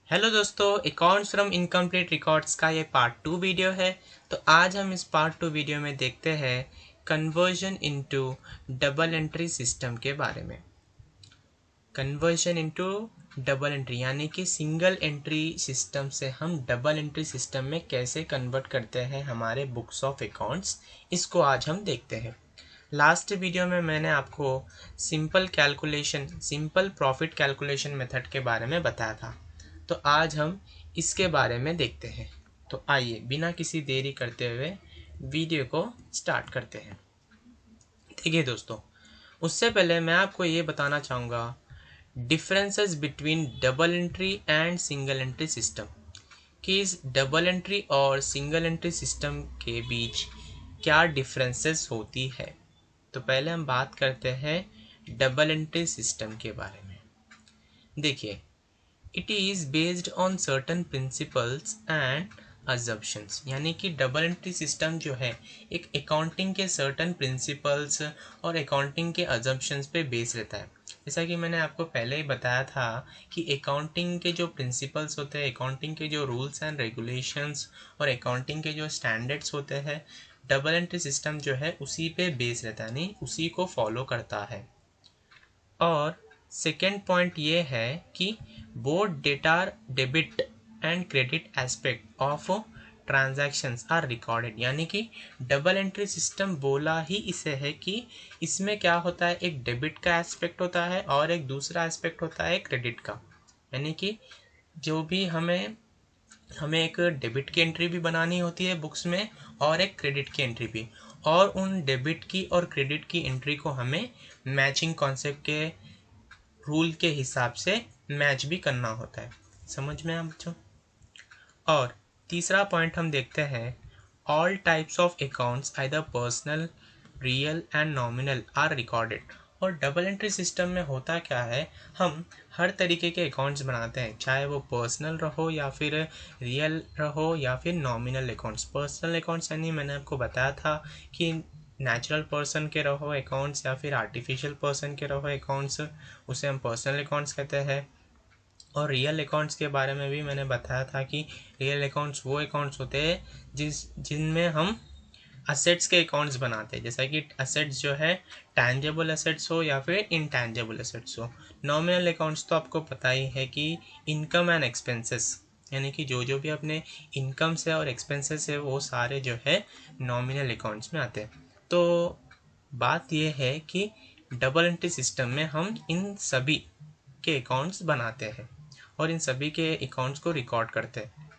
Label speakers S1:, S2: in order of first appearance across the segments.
S1: Hello दोस्तों, accounts from incomplete records का ये पार्ट 2 वीडियो है। तो आज हम इस पार्ट 2 वीडियो में देखते हैं conversion into double entry system के बारे में। कन्वर्जन इनटू डबल एंट्री यानी कि सिंगल एंट्री सिस्टम से हम डबल एंट्री सिस्टम में कैसे कन्वर्ट करते हैं हमारे बुक्स ऑफ अकाउंट्स, इसको आज हम देखते हैं। लास्ट वीडियो में मैंने आपको सिंपल प्रॉफिट कैलकुलेशन मेथड के बारे में बताया था। तो आज हम इसके बारे में देखते हैं। तो आइए बिना किसी देरी करते हुए वीडियो को स्टार्ट करते हैं। देखिए दोस्तों, उससे पहले मैं आपको ये बताना चाहूँगा differences between double entry and single entry system, कि इस डबल एंट्री और सिंगल एंट्री सिस्टम के बीच क्या डिफरेंसेस होती है। तो पहले हम बात करते हैं डबल एंट्री सिस्टम के बारे में। देखिए, it is based on certain principles and assumptions, यानी कि डबल एंट्री सिस्टम जो है एक अकाउंटिंग के सर्टन प्रिंसिपल्स और अकाउंटिंग के अजम्पशंस पे बेस रहता है। जैसा कि मैंने आपको पहले ही बताया था कि अकाउंटिंग के जो प्रिंसिपल्स होते हैं, अकाउंटिंग के जो रूल्स एंड रेगुलेशंस और अकाउंटिंग के जो स्टैंडर्ड्स होते हैं, डबल एंट्री सिस्टम जो है उसी पे बेस रहता है, नहीं उसी को फॉलो करता है। और सेकेंड पॉइंट ये है कि both data debit and credit aspect of transactions are recorded, यानी कि डबल एंट्री सिस्टम बोला ही इसे है कि इसमें क्या होता है, एक डेबिट का एस्पेक्ट होता है और एक दूसरा एस्पेक्ट होता है क्रेडिट का। यानी कि जो भी हमें एक डेबिट की एंट्री भी बनानी होती है बुक्स में और एक क्रेडिट की एंट्री भी, और उन डेबिट की और क्रेडिट की एंट्री को हमें मैचिंग कॉन्सेप्ट के रूल के हिसाब से मैच भी करना होता है। समझ में आप बच्चों? और तीसरा पॉइंट हम देखते हैं, all types of accounts either personal, real and nominal are recorded. और डबल एंट्री सिस्टम में होता क्या है, हम हर तरीके के अकाउंट्स बनाते हैं, चाहे वो पर्सनल रहो या फिर रियल रहो या फिर नॉमिनल अकाउंट्स। पर्सनल अकाउंट्स यानी मैंने आपको बताया था कि नेचुरल पर्सन के रहो अकाउंट्स या फिर आर्टिफिशियल पर्सन के रहो अकाउंट्स, उसे हम पर्सनल अकाउंट्स कहते हैं। और रियल अकाउंट्स के बारे में भी मैंने बताया था कि रियल अकाउंट्स वो अकाउंट्स होते हैं जिनमें हम असेट्स के अकाउंट्स बनाते हैं, जैसा कि असेट्स जो है टैंजेबल असेट्स हो या फिर इनटैंजेबल असेट्स हो। नॉमिनल अकाउंट्स तो आपको पता ही है कि इनकम एंड एक्सपेंसेस, यानी कि जो जो भी अपने इनकम्स है और एक्सपेंसेस है वो सारे जो है नॉमिनल अकाउंट्स में आते हैं। तो बात यह है कि डबल एंट्री सिस्टम में हम इन सभी के अकाउंट्स बनाते हैं और इन सभी के अकाउंट्स को रिकॉर्ड करते हैं।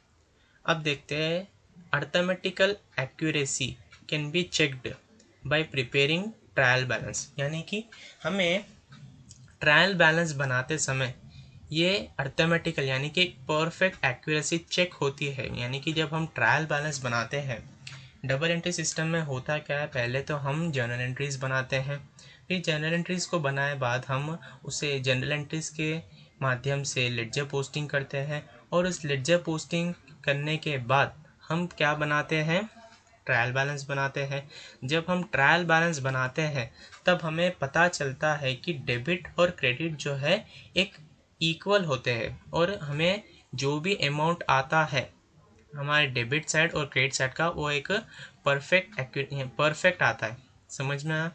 S1: अब देखते हैं, arithmetical accuracy can be checked by preparing trial balance, यानी कि हमें ट्रायल बैलेंस बनाते समय ये अर्थमेटिकल यानी कि परफेक्ट एक्यूरेसी चेक होती है। यानी कि जब हम ट्रायल बैलेंस बनाते हैं डबल एंट्री सिस्टम में होता क्या है, पहले तो हम जर्नल एंट्रीज बनाते हैं, फिर जर्नल एंट्रीज को बनाए बाद हम उसे जर्नल एंट्रीज के माध्यम से लेडजर पोस्टिंग करते हैं, और उस लेडजर पोस्टिंग करने के बाद हम क्या बनाते हैं, ट्रायल बैलेंस बनाते हैं। जब हम ट्रायल बैलेंस बनाते हैं तब हमें पता चलता है कि डेबिट और क्रेडिट जो है एक इक्वल होते हैं, और हमें जो भी अमाउंट आता है हमारे डेबिट साइड और क्रेडिट साइड का वो एक परफेक्ट आता है। समझ में आया?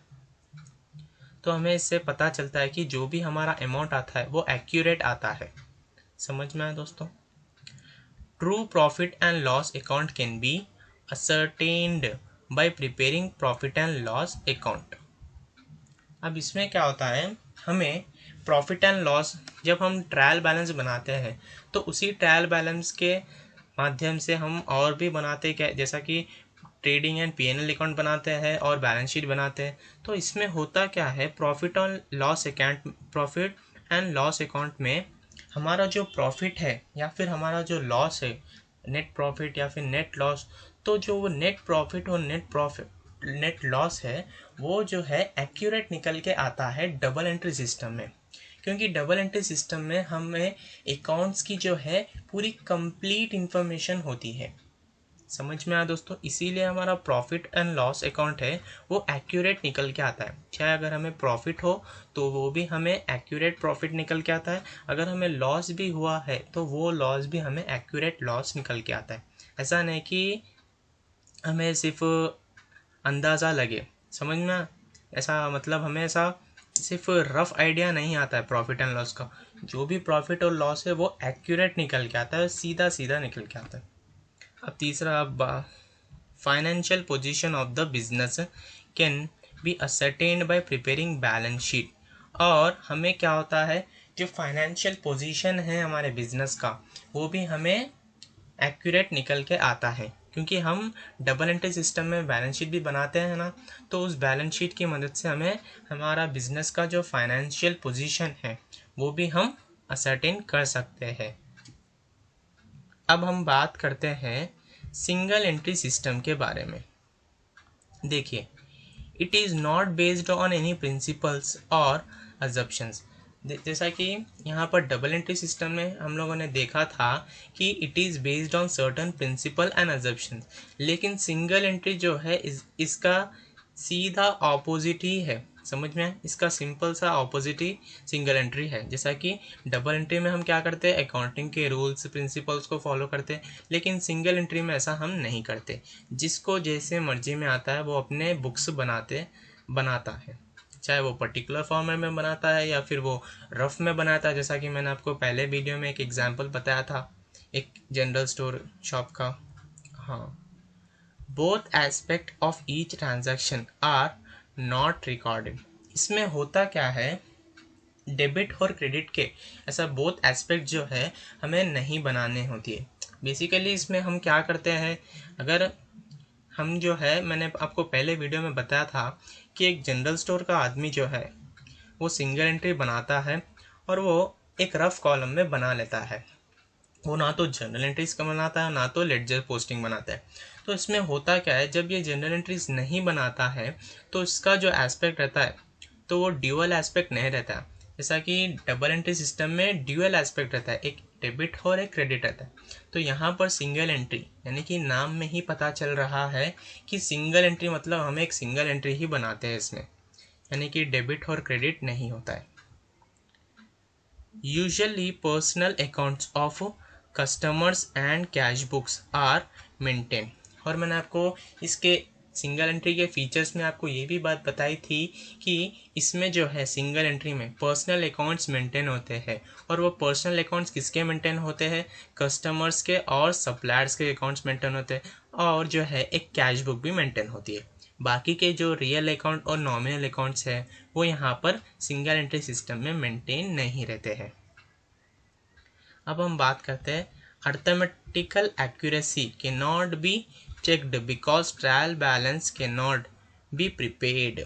S1: तो हमें इससे पता चलता है कि जो भी हमारा अमाउंट आता है वो एक्यूरेट आता है। समझ में आया दोस्तों? True profit and loss account can be ascertained by preparing profit and loss account. अब इसमें क्या होता है, हमें प्रॉफिट एंड लॉस जब हम ट्रायल बैलेंस बनाते हैं तो उसी ट्रायल बैलेंस के माध्यम से हम और भी बनाते क्या, जैसा कि ट्रेडिंग एंड पीएनएल अकाउंट बनाते हैं और बैलेंस शीट बनाते हैं। तो इसमें होता क्या है, प्रॉफिट एंड लॉस अकाउंट में हमारा जो प्रॉफिट है या फिर हमारा जो लॉस है, नेट प्रॉफिट या फिर नेट लॉस, तो जो वो नेट प्रॉफिट और नेट लॉस है वो जो है एक्यूरेट निकल के आता है डबल एंट्री सिस्टम में। क्योंकि डबल एंट्री सिस्टम में हमें अकाउंट्स की जो है पूरी कंप्लीट इंफॉर्मेशन होती है। समझ में आया दोस्तों? इसीलिए हमारा प्रॉफिट एंड लॉस अकाउंट है वो एक्यूरेट निकल के आता है। चाहे अगर हमें प्रॉफिट हो तो वो भी हमें एक्यूरेट प्रॉफिट निकल के आता है, अगर हमें लॉस भी हुआ है तो वो लॉस भी हमें एक्यूरेट लॉस निकल के आता है। ऐसा नहीं कि हमें सिर्फ अंदाज़ा लगे, समझ में आया? ऐसा मतलब हमें ऐसा सिर्फ रफ आइडिया नहीं आता है प्रॉफिट एंड लॉस का। जो भी प्रॉफिट और लॉस है वो एक्यूरेट निकल के आता है, सीधा सीधा निकल के आता है। अब तीसरा, अब financial position of the business can be ascertained bye preparing balance sheet. और हमें क्या होता है, जो फाइनेंशियल पोजीशन है हमारे बिजनेस का वो भी हमें एक्यूरेट निकल के आता है, क्योंकि हम डबल एंट्री सिस्टम में बैलेंस शीट भी बनाते हैं ना, तो उस बैलेंस शीट की मदद से हमें हमारा बिजनेस का जो फाइनेंशियल पोजीशन है वो भी हम असरटेन कर सकते हैं। अब हम बात करते हैं सिंगल एंट्री सिस्टम के बारे में। देखिए, it is not based on any principles और अजप्शंस। जैसा कि यहाँ पर डबल एंट्री सिस्टम में हम लोगों ने देखा था कि it is based on certain principle and assumptions, लेकिन सिंगल एंट्री जो है इसका सीधा ऑपोजिट ही है। समझ में आया? इसका सिंपल सा ऑपोजिट ही सिंगल एंट्री है। जैसा कि डबल एंट्री में हम क्या करते हैं, अकाउंटिंग के रूल्स प्रिंसिपल्स को फॉलो करते हैं, लेकिन सिंगल एंट्री में ऐसा हम नहीं करते। जिसको जैसे मर्जी में आता है वो अपने बुक्स बनाता है, चाहे वो पर्टिकुलर फॉर्मेट में बनाता है या फिर वो रफ में बनाता है। जैसा कि मैंने आपको पहले वीडियो में एक एग्जांपल बताया था एक जनरल स्टोर शॉप का। हाँ, both aspect of each transaction are not recorded. इसमें होता क्या है, डेबिट और क्रेडिट के ऐसा बोथ एस्पेक्ट जो है हमें नहीं बनाने होती है। बेसिकली इसमें हम क्या करते हैं, अगर हम जो है, मैंने आपको पहले वीडियो में बताया था कि एक जनरल स्टोर का आदमी जो है वो सिंगल एंट्री बनाता है और वो एक रफ कॉलम में बना लेता है। वो ना तो जर्नल एंट्रीज का बनाता है ना तो लेडजर पोस्टिंग बनाता है। तो इसमें होता क्या है, जब ये जनरल एंट्रीज नहीं बनाता है तो इसका जो एस्पेक्ट रहता है तो वो ड्यूअल एस्पेक्ट नहीं रहता। जैसा कि डबल एंट्री सिस्टम में ड्यूअल एस्पेक्ट रहता है, एक डेबिट और एक क्रेडिट रहता है। तो यहाँ पर सिंगल एंट्री यानी कि नाम में ही पता चल रहा है कि सिंगल एंट्री मतलब हम एक सिंगल एंट्री ही बनाते हैं इसमें, यानी कि डेबिट और क्रेडिट नहीं होता है। Usually personal accounts of customers and cash books are maintain. और मैंने आपको इसके सिंगल एंट्री के फीचर्स में आपको ये भी बात बताई थी कि इसमें जो है सिंगल एंट्री में पर्सनल अकाउंट्स मेंटेन होते हैं। और वो पर्सनल अकाउंट्स किसके मेंटेन होते हैं, कस्टमर्स के और सप्लायर्स के अकाउंट्स मेंटेन होते हैं, और जो है एक कैश बुक भी मेंटेन होती है। बाकी के जो रियल अकाउंट और नॉमिनल अकाउंट्स है वो यहाँ पर सिंगल एंट्री सिस्टम में मेंटेन नहीं रहते हैं। अब हम बात करते हैं अर्थमेटिकल एक्यूरेसी के not be checked because trial balance के नॉट बी प्रिपेयर्ड।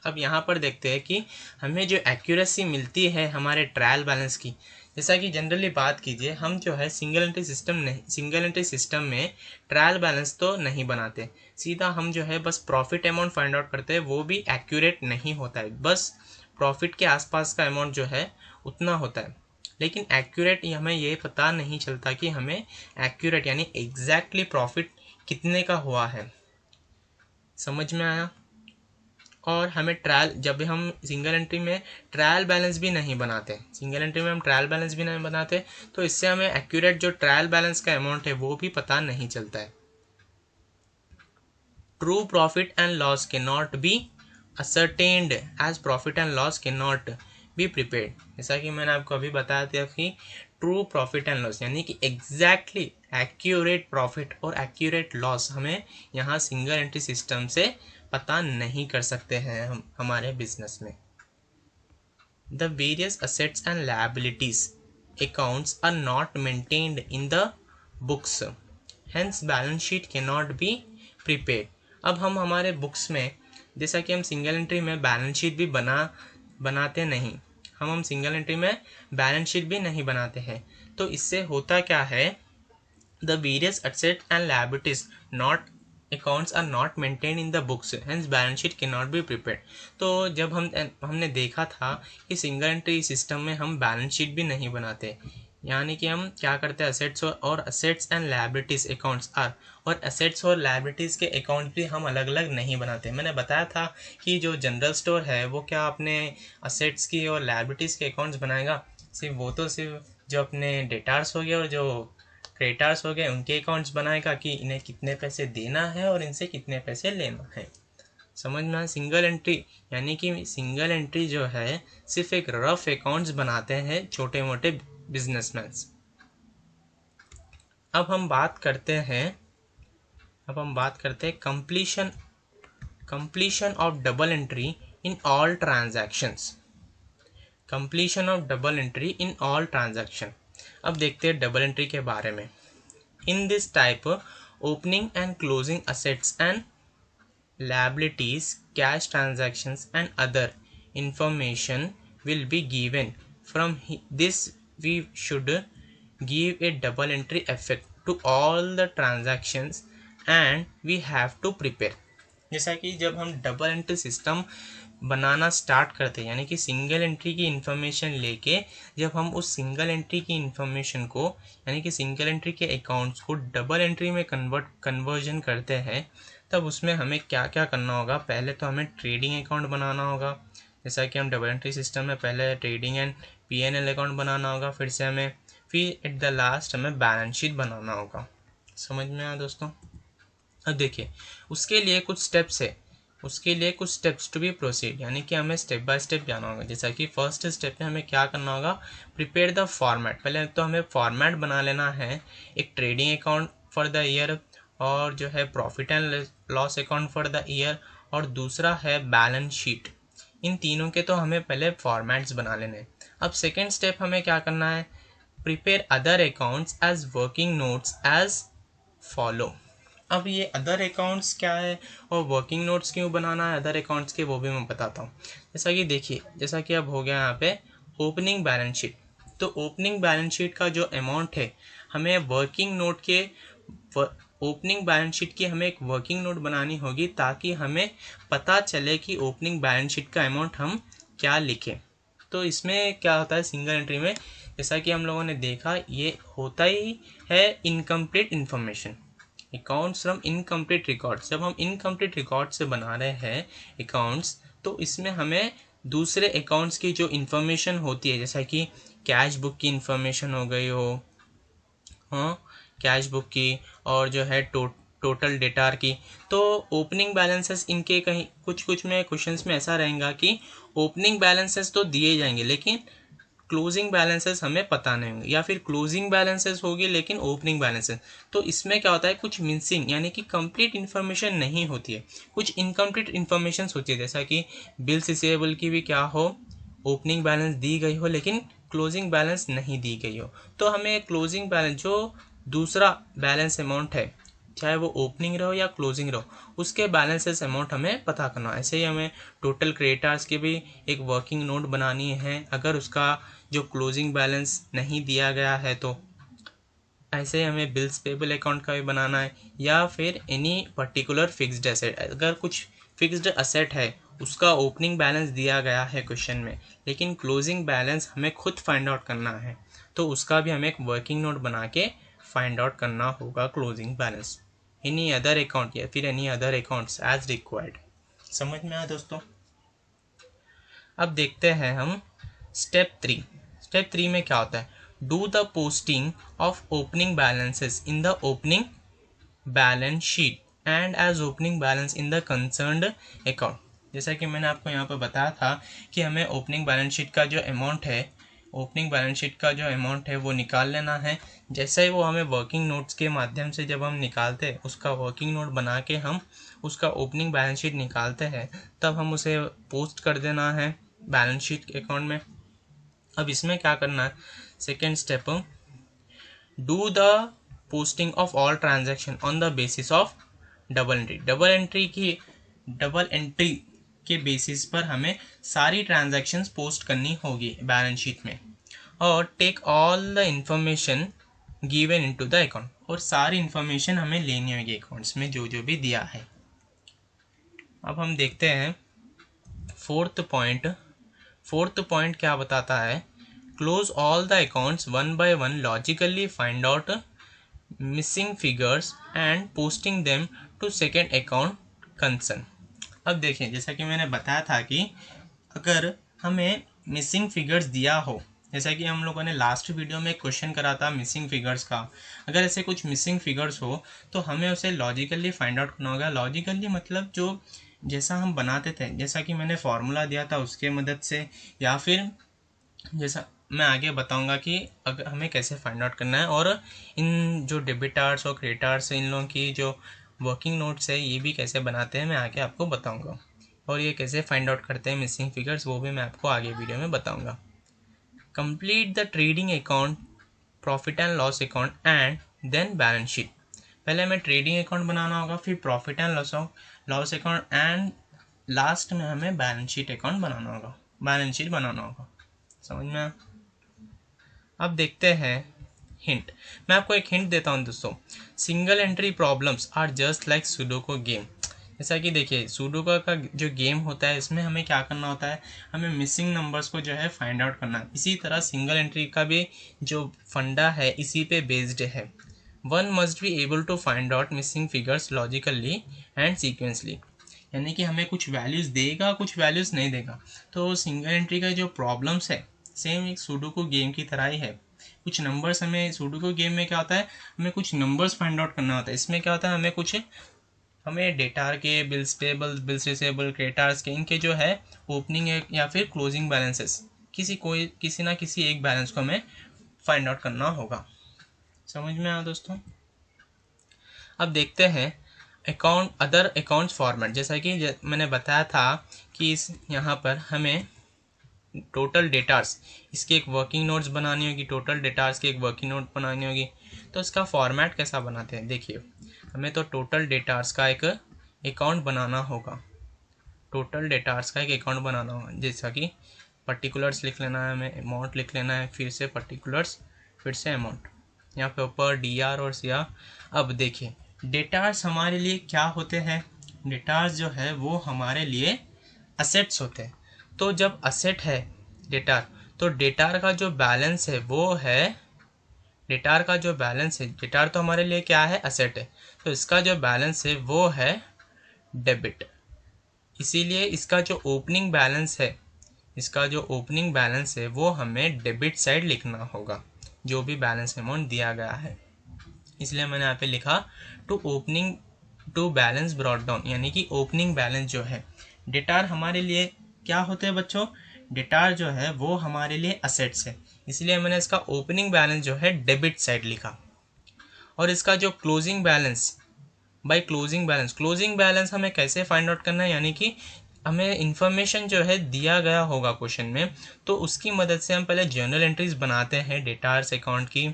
S1: अब यहाँ पर देखते हैं कि हमें जो एक्यूरेसी मिलती है हमारे ट्रायल बैलेंस की, जैसा कि जनरली बात कीजिए, हम जो है सिंगल एंट्री सिस्टम में ट्रायल बैलेंस तो नहीं बनाते, सीधा हम जो है बस प्रॉफिट अमाउंट फाइंड आउट करते हैं। वो भी एक्यूरेट नहीं होता है, बस प्रॉफिट के आसपास का अमाउंट जो है उतना होता है। लेकिन एक्यूरेट हमें ये पता नहीं चलता कि हमें एक्यूरेट यानी एग्जैक्टली प्रॉफिट कितने का हुआ है। समझ में आया? और हमें ट्रायल, जब हम सिंगल एंट्री में ट्रायल बैलेंस भी नहीं बनाते, सिंगल एंट्री में हम ट्रायल बैलेंस भी नहीं बनाते, तो इससे हमें एक्यूरेट जो ट्रायल बैलेंस का अमाउंट है वो भी पता नहीं चलता है। True profit and loss can not be ascertained as profit and loss can not be prepared. जैसा कि मैंने आपको अभी बताया था कि ट्रू प्रॉफिट एंड लॉस यानी कि एग्जैक्टली एक्यूरेट प्रॉफिट और एक्यूरेट लॉस हमें यहाँ सिंगल एंट्री सिस्टम से पता नहीं कर सकते हैं हम हमारे बिजनेस में। The various assets and liabilities accounts are not maintained in the books, hence balance sheet can not be prepared. अब हम हमारे बुक्स में, जैसा कि हम सिंगल एंट्री में बैलेंस शीट भी बनाते नहीं, हम सिंगल एंट्री में बैलेंस शीट भी नहीं बनाते हैं। तो इससे होता क्या है, the various asset and liabilities not accounts are not maintain in the books, hence balance sheet can not be prepared. तो जब हमने देखा था कि सिंगल एंट्री सिस्टम में हम बैलेंस शीट भी नहीं बनाते, यानी कि हम क्या करते हैं, असेट्स और assets and liabilities accounts are, और असेट्स और लायबिलिटीज के अकाउंट भी हम अलग अलग नहीं बनाते। मैंने बताया था कि जो जनरल स्टोर है वो क्या अपने असेट्स की और लायबिलिटीज के अकाउंट्स बनाएगा, सिर्फ वो तो सिर्फ जो अपने डेटार्स हो गए और जो क्रेडिटार्स हो गए उनके अकाउंट्स बनाएगा कि इन्हें कितने पैसे देना है और इनसे कितने पैसे लेना है। समझ में आया? सिंगल एंट्री यानी कि सिंगल एंट्री जो है सिर्फ एक रफ अकाउंट्स बनाते हैं छोटे मोटे बिजनेसमैन। अब हम बात करते हैं completion of double entry in all transactions. Completion of double entry in all transaction. अब देखते हैं डबल एंट्री के बारे में। In this type opening and closing assets and liabilities, cash transactions and other information will be given. From this we should give a double entry effect to all the transactions and we have to prepare. जैसा कि जब हम double entry system बनाना start करते हैं, यानी कि single entry की information लेके जब हम उस सिंगल एंट्री की इन्फॉर्मेशन को, यानी कि सिंगल एंट्री के अकाउंट्स को डबल एंट्री में कन्वर्जन करते हैं, तब उसमें हमें क्या क्या करना होगा। पहले तो हमें ट्रेडिंग अकाउंट बनाना होगा, जैसा कि हम डबल एंट्री सिस्टम में पहले ट्रेडिंग एंड P&L अकाउंट बनाना होगा, फिर एट द लास्ट हमें बैलेंस शीट बनाना होगा। समझ में आया दोस्तों? अब देखिए उसके लिए कुछ स्टेप्स टू बी प्रोसीड, यानी कि हमें स्टेप बाय स्टेप जाना होगा। जैसा कि फर्स्ट स्टेप में हमें क्या करना होगा, प्रिपेयर द फॉर्मेट। पहले तो हमें फॉर्मेट बना लेना है, एक trading account for the year और जो है profit and loss account for the year, और दूसरा है बैलेंस शीट। इन तीनों के तो हमें पहले फॉर्मेट्स बना लेने। अब सेकेंड स्टेप हमें क्या करना है, prepare other accounts as working notes as follow. अब ये अदर अकाउंट्स क्या है और वर्किंग नोट्स क्यों बनाना है अदर अकाउंट्स के, वो भी मैं बताता हूँ। जैसा कि देखिए, जैसा कि अब हो गया यहाँ पे ओपनिंग बैलेंस शीट। तो ओपनिंग बैलेंस शीट का जो अमाउंट है, हमें वर्किंग नोट के ओपनिंग बैलेंस शीट की हमें एक वर्किंग नोट बनानी होगी, ताकि हमें पता चले कि ओपनिंग बैलेंस शीट का अमाउंट हम क्या लिखें। तो इसमें क्या होता है सिंगल एंट्री में, जैसा कि हम लोगों ने देखा, ये होता ही है incomplete information, accounts from incomplete records. जब हम इनकम्प्लीट रिकॉर्ड से बना रहे हैं अकाउंट्स, तो इसमें हमें दूसरे अकाउंट्स की जो इन्फॉर्मेशन होती है, जैसा कि कैश बुक की इन्फॉर्मेशन हो गई हो, हाँ कैश बुक की, और जो है टोटल डेटार की। तो ओपनिंग बैलेंसेस इनके कहीं कुछ में क्वेश्चंस में ऐसा रहेगा कि ओपनिंग बैलेंसेस तो दिए जाएंगे लेकिन क्लोजिंग बैलेंसेस हमें पता नहीं होंगे, या फिर क्लोजिंग बैलेंसेस होगी लेकिन ओपनिंग बैलेंसेस। तो इसमें क्या होता है, कुछ मिसिंग यानी कि कंप्लीट इन्फॉर्मेशन नहीं होती है, कुछ इनकम्प्लीट इन्फॉर्मेशन होती है। जैसा कि बिल्स रिसीवेबल की भी क्या हो, ओपनिंग बैलेंस दी गई हो लेकिन क्लोजिंग बैलेंस नहीं दी गई हो। तो हमें क्लोजिंग बैलेंस, जो दूसरा बैलेंस अमाउंट है, चाहे वो ओपनिंग रहो या क्लोजिंग रहो, उसके बैलेंसेस अमाउंट हमें पता करना है। ऐसे ही हमें टोटल क्रेडिटर्स की भी एक वर्किंग नोट बनानी है, अगर उसका जो क्लोजिंग बैलेंस नहीं दिया गया है तो। ऐसे ही हमें बिल्स पेबल अकाउंट का भी बनाना है, या फिर एनी पर्टिकुलर फिक्स्ड एसेट। अगर कुछ फिक्स्ड एसेट है, उसका ओपनिंग बैलेंस दिया गया है क्वेश्चन में, लेकिन क्लोजिंग बैलेंस हमें खुद फाइंड आउट करना है, तो उसका भी हमें एक वर्किंग नोट बना के फाइंड आउट करना होगा closing balance. Any other account या फिर any other accounts as required. समझ में आया दोस्तों? अब देखते हैं हम स्टेप 3। स्टेप 3 में क्या होता है, do the posting of opening balances in the opening balance sheet and as opening balance in the concerned account. जैसा कि मैंने आपको यहाँ पर बताया था कि हमें ओपनिंग बैलेंस शीट का जो अमाउंट है, वो निकाल लेना है। जैसे ही वो हमें वर्किंग नोट्स के माध्यम से जब हम निकालते हैं, उसका वर्किंग नोट बना के हम उसका ओपनिंग बैलेंस शीट निकालते हैं, तब हम उसे पोस्ट कर देना है बैलेंस शीट के अकाउंट में। अब इसमें क्या करना है, second step, do the posting of all transaction on the basis of double entry. Double entry के बेसिस पर हमें सारी ट्रांजैक्शंस पोस्ट करनी होगी बैलेंस शीट में, और take all the information given into the account, और सारी इंफॉर्मेशन हमें लेनी होगी अकाउंट्स में जो जो भी दिया है। अब हम देखते हैं फोर्थ पॉइंट क्या बताता है, close all the accounts one by one, logically find out missing figures and posting them to second account concern। अब देखिए, जैसा कि मैंने बताया था कि अगर हमें मिसिंग फिगर्स दिया हो, जैसा कि हम लोगों ने लास्ट वीडियो में क्वेश्चन करा था मिसिंग फिगर्स का, अगर ऐसे कुछ मिसिंग फिगर्स हो तो हमें उसे लॉजिकली फाइंड आउट करना होगा। लॉजिकली मतलब जो जैसा हम बनाते थे, जैसा कि मैंने फार्मूला दिया था उसके मदद से, या फिर जैसा मैं आगे बताऊंगा कि अगर हमें कैसे फाइंड आउट करना है। और इन जो डेबिटार्स और क्रेडिटार्स, इन लोगों की जो वर्किंग नोट्स है ये भी कैसे बनाते हैं मैं आगे आपको बताऊंगा। और ये कैसे फाइंड आउट करते हैं मिसिंग फिगर्स वो भी मैं आपको आगे वीडियो में बताऊंगा। Complete the trading account, profit and loss account and then balance sheet. पहले हमें ट्रेडिंग अकाउंट बनाना होगा, फिर profit and loss account and last में हमें बैलेंस शीट अकाउंट बनाना होगा, बैलेंस शीट बनाना होगा। समझ में? अब देखते हैं हिंट। मैं आपको एक हिंट देता हूं दोस्तों। Single entry problems are just like sudoku game. जैसा कि देखिए सुडोको का जो गेम होता है इसमें हमें क्या करना होता है, हमें मिसिंग नंबर्स को जो है फाइंड आउट करना है। इसी तरह सिंगल एंट्री का भी जो फंडा है इसी पे बेस्ड है। One must be able to find out missing figures logically and sequentially, यानी कि हमें कुछ वैल्यूज़ देगा कुछ वैल्यूज़ नहीं देगा। तो सिंगल एंट्री का जो प्रॉब्लम्स है सेम एक सुडोको गेम की तरह ही है। कुछ नंबर्स हमें सुडोको गेम में क्या होता है, हमें कुछ नंबर्स फाइंड आउट करना होता है। इसमें क्या होता है, हमें डेटार के, बिल्स पेबल, बिल्स रिसेबल, क्रेडिटार्स के, इनके जो है ओपनिंग या फिर क्लोजिंग बैलेंसेस, किसी ना किसी एक बैलेंस को हमें फाइंड आउट करना होगा। समझ में आया दोस्तों? अब देखते हैं अकाउंट, अदर अकाउंट्स फॉर्मेट। जैसा कि मैंने बताया था कि यहाँ पर हमें टोटल डेटार्स, इसकी एक वर्किंग नोट्स बनानी होगी, टोटल डेटार्स की एक वर्किंग नोट बनानी होगी। तो इसका फॉर्मेट कैसा बनाते हैं, देखिए हमें तो टोटल डेटार्स का एक अकाउंट बनाना होगा, टोटल डेटार्स का एक अकाउंट बनाना होगा। जैसा कि पर्टिकुलर्स लिख लेना है, हमें अमाउंट लिख लेना है, फिर से पर्टिकुलर्स, फिर से अमाउंट, यहाँ पे ऊपर डी आर और सी आर। अब देखिए डेटार्स हमारे लिए क्या होते हैं, डेटार्स जो है वो हमारे लिए असेट्स होते हैं। तो जब असेट है डेटार, तो डेटार का जो बैलेंस है वो है, डेटार का जो बैलेंस है, डेटार तो हमारे लिए क्या है, असेट है, तो इसका जो बैलेंस है वो है डेबिट। इसीलिए इसका जो ओपनिंग बैलेंस है, इसका जो ओपनिंग बैलेंस है वो हमें डेबिट साइड लिखना होगा, जो भी बैलेंस अमाउंट दिया गया है। इसलिए मैंने यहाँ पे लिखा टू बैलेंस ब्रॉट डाउन, यानी कि ओपनिंग बैलेंस जो है। डेटार हमारे लिए क्या होते हैं बच्चों, डेटार जो है वो हमारे लिए असेट्स है, इसलिए मैंने इसका ओपनिंग बैलेंस जो है डेबिट साइड लिखा। और इसका जो closing balance, by closing balance हमें कैसे फाइंड आउट करना है, यानी कि हमें इंफॉर्मेशन जो है दिया गया होगा क्वेश्चन में, तो उसकी मदद से हम पहले जर्नल एंट्रीज बनाते हैं डेटार्स अकाउंट की।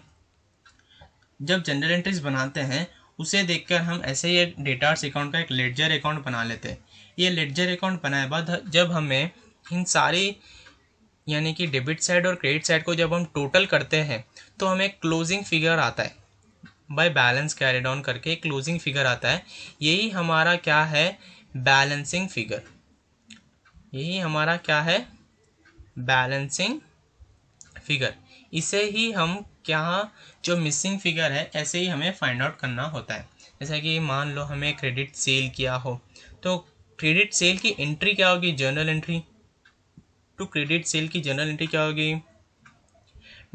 S1: जब जनरल एंट्रीज बनाते हैं उसे देखकर हम ऐसे ही एक डेटार्स अकाउंट का एक लेडजर अकाउंट बना लेते हैं। ये लेडजर अकाउंट बनाए बाद जब हमें इन सारी, यानी कि डेबिट साइड और क्रेडिट साइड को जब हम टोटल करते हैं तो हमें क्लोजिंग फिगर आता है, बाय बैलेंस कैरी डाउन करके क्लोजिंग फिगर आता है। यही हमारा क्या है, बैलेंसिंग फिगर। यही हमारा क्या है, बैलेंसिंग फिगर। इसे ही हम क्या, जो मिसिंग फिगर है ऐसे ही हमें फाइंड आउट करना होता है। जैसा कि मान लो हमें क्रेडिट सेल किया हो, तो क्रेडिट सेल की एंट्री क्या होगी, जर्नल एंट्री। तो क्रेडिट सेल की जर्नल एंट्री क्या होगी,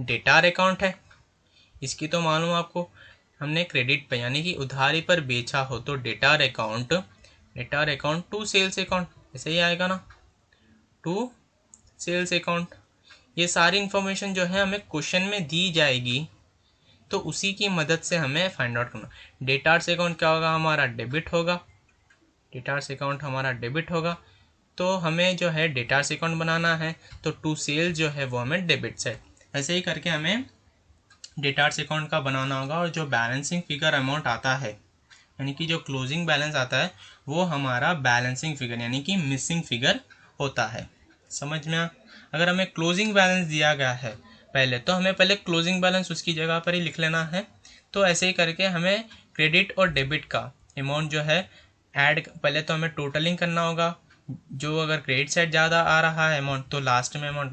S1: डेटार अकाउंट है, इसकी तो मालूम आपको, हमने क्रेडिट पे यानी कि उधारी पर बेचा हो तो डेटार अकाउंट टू सेल्स अकाउंट, ऐसे ही आएगा ना, टू सेल्स अकाउंट। ये सारी इन्फॉर्मेशन जो है हमें क्वेश्चन में दी जाएगी, तो उसी की मदद से हमें फाइंड आउट करना। डेटार्स अकाउंट क्या होगा, हमारा डेबिट होगा, डेटार्स अकाउंट हमारा डेबिट होगा, तो हमें जो है डेटार्स अकाउंट बनाना है, तो टू सेल जो है वो हमें डेबिट साइड। ऐसे ही करके हमें डेटार्स अकाउंट का बनाना होगा। और जो बैलेंसिंग फिगर अमाउंट आता है, यानी कि जो क्लोजिंग बैलेंस आता है, वो हमारा बैलेंसिंग फिगर यानी कि मिसिंग फिगर होता है। समझ में? अगर हमें क्लोजिंग बैलेंस दिया गया है पहले, तो हमें पहले क्लोजिंग बैलेंस उसकी जगह पर ही लिख लेना है। तो ऐसे ही करके हमें क्रेडिट और डेबिट का अमाउंट जो है ऐड, पहले तो हमें टोटलिंग करना होगा। जो अगर क्रेडिट साइड ज़्यादा आ रहा है अमाउंट, तो लास्ट में अमाउंट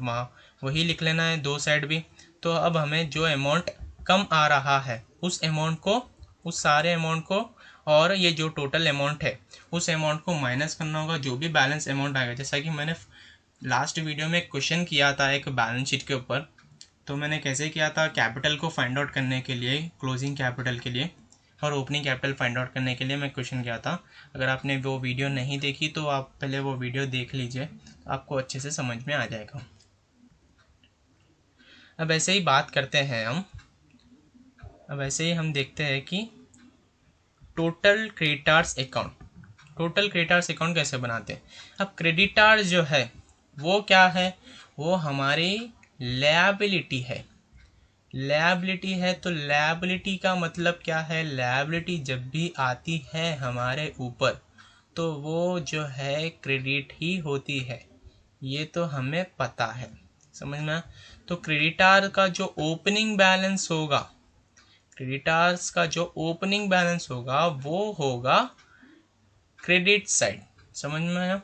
S1: वही लिख लेना है दो साइड भी। तो अब हमें जो अमाउंट कम आ रहा है उस अमाउंट को, उस सारे अमाउंट को और ये जो टोटल अमाउंट है उस अमाउंट को माइनस करना होगा, जो भी बैलेंस अमाउंट आएगा। जैसा कि मैंने लास्ट वीडियो में एक क्वेश्चन किया था एक बैलेंस शीट के ऊपर, तो मैंने कैसे किया था, कैपिटल को फाइंड आउट करने के लिए, क्लोजिंग कैपिटल के लिए और ओपनिंग कैपिटल फाइंड आउट करने के लिए मैं क्वेश्चन किया था। अगर आपने वो वीडियो नहीं देखी तो आप पहले वो वीडियो देख लीजिए, आपको अच्छे से समझ में आ जाएगा। अब ऐसे ही बात करते हैं अब ऐसे ही हम देखते हैं कि टोटल क्रेडिटार्स अकाउंट, टोटल क्रेडिटार्स अकाउंट कैसे बनाते हैं। अब क्रेडिटार्स जो है वो क्या है, वो हमारी लायबिलिटी है। लायबिलिटी है तो लायबिलिटी का मतलब क्या है, लायबिलिटी जब भी आती है हमारे ऊपर तो वो जो है क्रेडिट ही होती है, ये तो हमें पता है, समझ में। तो क्रेडिटार का जो ओपनिंग बैलेंस होगा, क्रेडिटार्स का जो ओपनिंग बैलेंस होगा वो होगा क्रेडिट साइड, समझ में आया।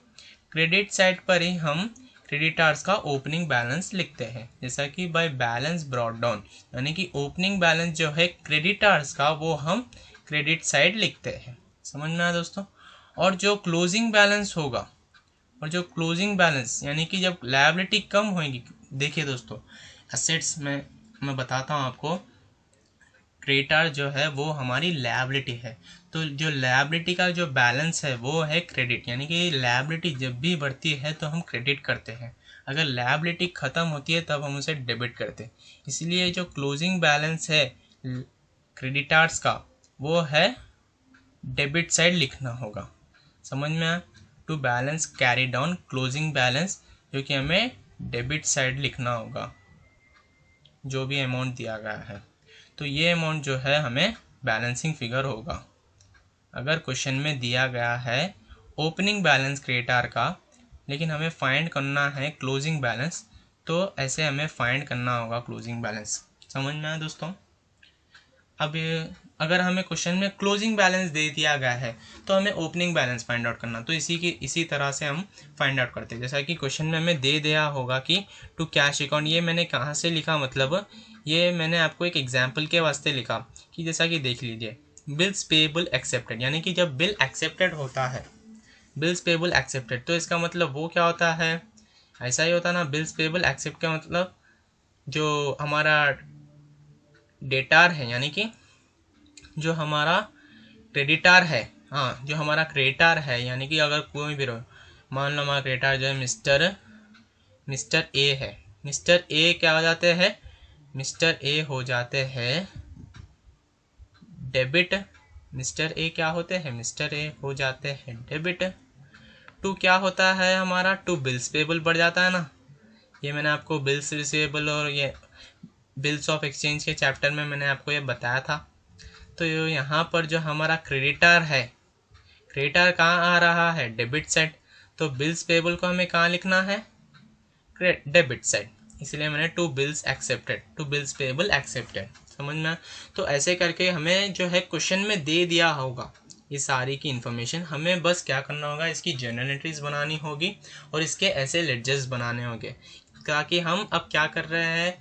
S1: क्रेडिट साइड पर ही हम क्रेडिटार्स का ओपनिंग बैलेंस लिखते हैं, जैसा कि बाय बैलेंस ब्रॉट डाउन, यानी कि ओपनिंग बैलेंस जो है क्रेडिटार्स का वो हम क्रेडिट साइड लिखते हैं, समझ में आया दोस्तों। और जो क्लोजिंग बैलेंस होगा, और जो क्लोजिंग बैलेंस यानी कि जब लायबिलिटी कम होगी, देखिए दोस्तों एसेट्स में मैं बताता हूँ आपको, क्रेडिटार जो है वो हमारी लायबिलिटी है, तो जो लायबिलिटी का जो बैलेंस है वो है क्रेडिट, यानी कि लायबिलिटी जब भी बढ़ती है तो हम क्रेडिट करते हैं, अगर लायबिलिटी ख़त्म होती है तब हम उसे डेबिट करते हैं। इसलिए जो क्लोजिंग बैलेंस है क्रेडिटार्स का वो है डेबिट साइड लिखना होगा, समझ में आया। To balance carry down closing balance, जो कि हमें डेबिट साइड लिखना होगा जो भी अमाउंट दिया गया है। तो ये अमाउंट जो है हमें बैलेंसिंग फिगर होगा। अगर क्वेश्चन में दिया गया है ओपनिंग बैलेंस क्रेडिटार का, लेकिन हमें फाइंड करना है क्लोजिंग बैलेंस, तो ऐसे हमें फाइंड करना होगा क्लोजिंग बैलेंस, समझ में आया दोस्तों। अब अगर हमें क्वेश्चन में क्लोजिंग बैलेंस दे दिया गया है तो हमें ओपनिंग बैलेंस फाइंड आउट करना, तो इसी तरह से हम फाइंड आउट करते हैं। जैसा कि क्वेश्चन में हमें दे दिया होगा कि टू कैश अकाउंट, ये मैंने कहाँ से लिखा, मतलब ये मैंने आपको एक एग्जाम्पल के वास्ते लिखा कि जैसा कि देख लीजिए बिल्स पेएबल एक्सेप्टेड, यानी कि जब बिल एक्सेप्टेड होता है, बिल्स पेएबल एक्सेप्टेड, तो इसका मतलब वो क्या होता है, ऐसा ही होता ना, बिल्स पेएबल एक्सेप्ट का मतलब जो हमारा डेटार है, यानी कि जो हमारा क्रेडिटार है, हाँ जो हमारा क्रेडिटार है, यानी कि अगर कोई भी मान लो हमारा क्रेडिटार जो है मिस्टर ए है, मिस्टर ए क्या हो जाते हैं, मिस्टर ए हो जाते हैं डेबिट, मिस्टर ए क्या होते हैं, मिस्टर ए हो जाते हैं डेबिट। टू क्या होता है हमारा, टू बिल्स पेएबल बढ़ जाता है ना, ये मैंने आपको बिल्स रिसीवेबल और ये बिल्स ऑफ एक्सचेंज के चैप्टर में मैंने आपको ये बताया था। तो यहाँ पर जो हमारा क्रेडिटार है, क्रेडिटार कहाँ आ रहा है, डेबिट साइड, तो बिल्स पेएबल को हमें कहाँ लिखना है, डेबिट साइड, इसलिए मैंने to bills accepted, to bills payable accepted, समझ में। तो ऐसे करके हमें जो है क्वेश्चन में दे दिया होगा ये सारी की इन्फॉर्मेशन, हमें बस क्या करना होगा, इसकी जर्नल एंट्रीज बनानी होगी और इसके ऐसे लेडजर्स बनाने होंगे, ताकि हम अब क्या कर रहे हैं,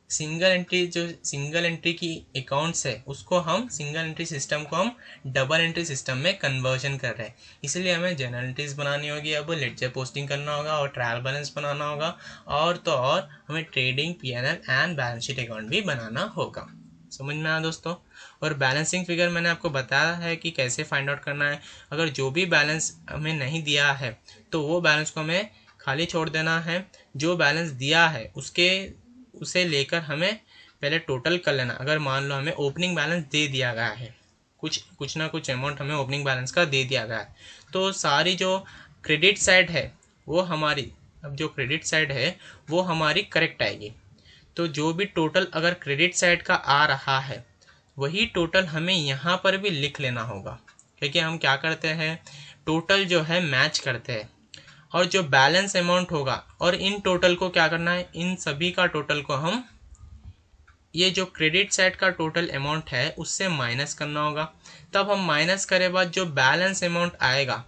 S1: सिंगल एंट्री, जो सिंगल एंट्री की अकाउंट्स है उसको हम सिंगल एंट्री सिस्टम को हम डबल एंट्री सिस्टम में कन्वर्जन कर रहे हैं, इसलिए हमें जर्नल एंट्रीज बनानी होगी, अब लेडजर पोस्टिंग करना होगा और ट्रायल बैलेंस बनाना होगा, और तो और हमें trading PNL and balance sheet account भी बनाना होगा, समझ में आया दोस्तों। और बैलेंसिंग फिगर मैंने आपको बताया है कि कैसे फाइंड आउट करना है। अगर जो भी बैलेंस हमें नहीं दिया है तो वो बैलेंस को हमें खाली छोड़ देना है, जो बैलेंस दिया है उसे लेकर हमें पहले टोटल कर लेना। अगर मान लो हमें ओपनिंग बैलेंस दे दिया गया है, कुछ ना कुछ अमाउंट हमें ओपनिंग बैलेंस का दे दिया गया है, तो सारी जो क्रेडिट साइड है वो हमारी, अब जो क्रेडिट साइड है वो हमारी करेक्ट आएगी। तो जो भी टोटल अगर क्रेडिट साइड का आ रहा है वही टोटल हमें यहाँ पर भी लिख लेना होगा, क्योंकि हम क्या करते हैं, टोटल जो है मैच करते हैं, और जो बैलेंस अमाउंट होगा और इन टोटल को क्या करना है, इन सभी का टोटल को हम ये जो क्रेडिट साइड का टोटल अमाउंट है उससे माइनस करना होगा, तब हम माइनस करे बाद जो बैलेंस अमाउंट आएगा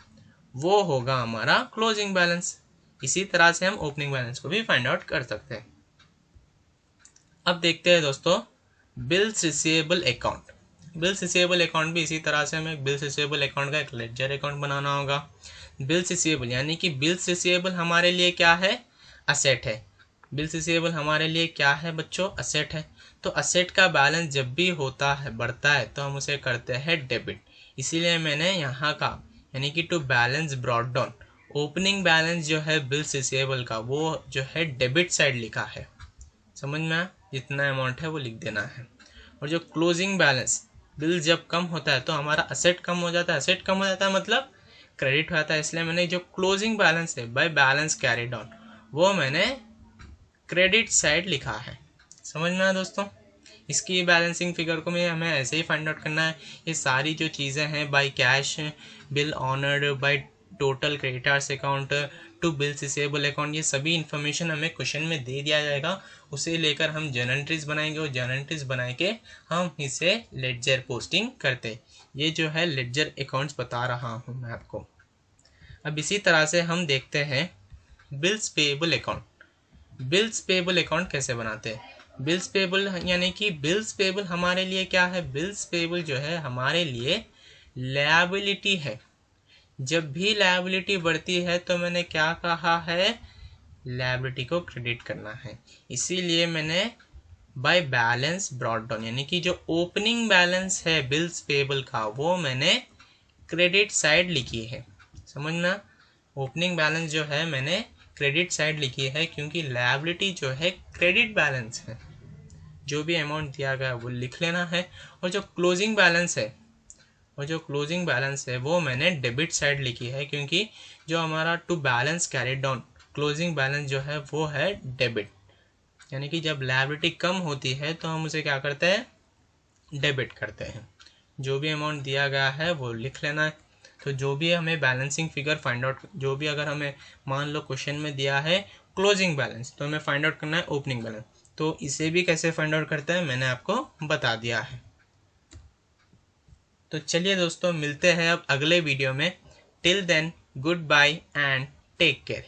S1: वो होगा हमारा क्लोजिंग बैलेंस। इसी तरह से हम ओपनिंग बैलेंस को भी फाइंड आउट कर सकते हैं। अब देखते हैं दोस्तों bills receivable account. Bills receivable account भी इसी तरह से हमें बिल्स रिसीवेबल अकाउंट का एक लेडजर अकाउंट बनाना होगा। बिल्स रिसीवेबल यानी कि बिल्स रिसीवेबल हमारे लिए क्या है, असेट है। बिल्स रिसीवेबल हमारे लिए क्या है बच्चों, असेट है। तो असेट का बैलेंस जब भी होता है, बढ़ता है, तो हम उसे करते हैं डेबिट। इसीलिए मैंने यहाँ का यानी कि to balance brought down, opening balance जो है बिल्स रिसीवेबल का वो जो है डेबिट साइड लिखा है। समझ में आया, जितना अमाउंट है वो लिख देना है। और जो क्लोजिंग बैलेंस, बिल जब कम होता है तो हमारा असेट कम हो जाता है, असेट कम हो जाता है मतलब क्रेडिट होता है। इसलिए मैंने जो क्लोजिंग बैलेंस है बाय बैलेंस कैरिड ऑन वो मैंने क्रेडिट साइड लिखा है। समझ में आया दोस्तों। इसकी बैलेंसिंग फिगर को मैं हमें ऐसे ही फाइंड आउट करना है। ये सारी जो चीज़ें हैं by cash, bill honoured, by total creditors account to bills receivable account, ये सभी इन्फॉर्मेशन हमें क्वेश्चन में दे दिया जाएगा। उसे लेकर हम जर्नल एंट्रीज बनाएंगे और जर्नल एंट्रीज बना के हम इसे लेडजर पोस्टिंग करते। ये जो है लेडजर अकाउंट्स बता रहा हूँ मैं आपको। अब इसी तरह से हम देखते हैं bills payable account. Bills payable account कैसे बनाते हैं। बिल्स पेएबल यानी कि बिल्स पेएबल हमारे लिए क्या है, बिल्स पेएबल जो है हमारे लिए लायबिलिटी है। जब भी लायबिलिटी बढ़ती है तो मैंने क्या कहा है, लायबिलिटी को क्रेडिट करना है। इसीलिए मैंने बाय बैलेंस ब्रॉट डाउन यानी कि जो ओपनिंग बैलेंस है बिल्स पेएबल का वो मैंने क्रेडिट साइड लिखी है। समझना, ओपनिंग बैलेंस जो है मैंने क्रेडिट साइड लिखी है क्योंकि लायबिलिटी जो है क्रेडिट बैलेंस है। जो भी अमाउंट दिया गया वो लिख लेना है। और जो क्लोजिंग बैलेंस है, और जो क्लोजिंग बैलेंस है वो मैंने डेबिट साइड लिखी है क्योंकि जो हमारा to balance carried down closing balance जो है वो है डेबिट। यानी कि जब लायबिलिटी कम होती है तो हम उसे क्या करते हैं, डेबिट करते हैं। जो भी अमाउंट दिया गया है वो लिख लेना है। तो जो भी हमें बैलेंसिंग फिगर फाइंड आउट, जो भी अगर हमें मान लो क्वेश्चन में दिया है क्लोजिंग बैलेंस तो हमें फाइंड आउट करना है ओपनिंग बैलेंस। तो इसे भी कैसे फाइंड आउट करते हैं मैंने आपको बता दिया है। तो चलिए दोस्तों मिलते हैं अब अगले वीडियो में। Till then goodbye and take care.